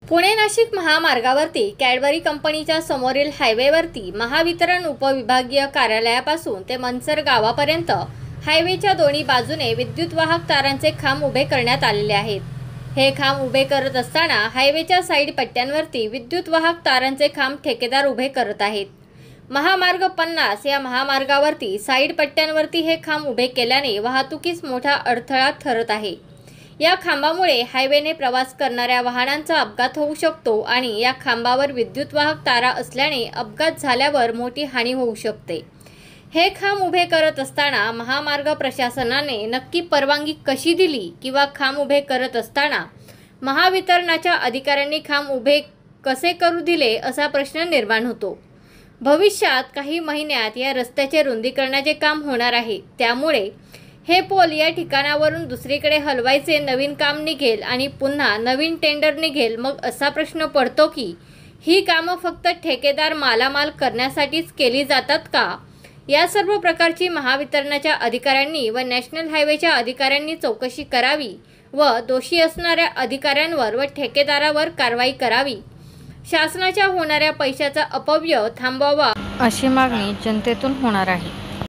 Pune Nashik महामार्गावरती Cadbury कंपनीच्या समोरील हायवेवरती महावितरण उपविभागीय कार्यालयापासून ते मनसर गावापर्यंत हायवेच्या दोन्ही बाजूने विद्युत वाहक तारांचे खांब उभे करण्यात आलेले आहेत। हे खांब उभे करत असताना हायवेच्या साईड पट्ट्यांवरती विद्युत वाहक तारांचे खांब ठेकेदार उभे करत आहेत। महामार्ग 50 या महामार्गावरती साईड पट्ट्यांवरती हे खांब उभे केल्याने वाहतुकीस मोठा अडथळा ठरत आहे। या खांबामुळे हायवेने प्रवास करणाऱ्या वाहनांचा अपघात होऊ शकतो आणि या खांबावर विद्युत वाहक तारा असल्याने अपघात झाल्यावर मोठी हानी होऊ शकते। हे खांब उभे करत असताना महामार्ग प्रशासनाने नक्की परवानगी कशी दिली किंवा खांब उभे करत असताना महावितरणाच्या अधिकाऱ्यांनी खांब उभे कसे करू दिले असा प्रश्न निर्माण होतो। भविष्यात काही महिन्यात या रस्त्याचे रुंदीकरणाचे काम होणार आहे, त्यामुळे हे पोल या ठिकाणावरून दुसरीकडे हलवायचे नवीन काम निघेल आणि पुन्हा नवीन टेंडर निघेल। मग असा प्रश्न पडतो की ही कामं फक्त ठेकेदार मालामाल करण्यासाठीच केली जातात का? या सर्व प्रकारची महावितरणाच्या अधिकाऱ्यांनी व नॅशनल हायवेच्या अधिकाऱ्यांनी चौकशी करावी व दोषी असणाऱ्या अधिकाऱ्यांवर व ठेकेदारावर कारवाई करावी। शासनाच्या होणाऱ्या पैशाचा अपव्यय थांबवावा अशी मागणी जनतेतून होणार आहे।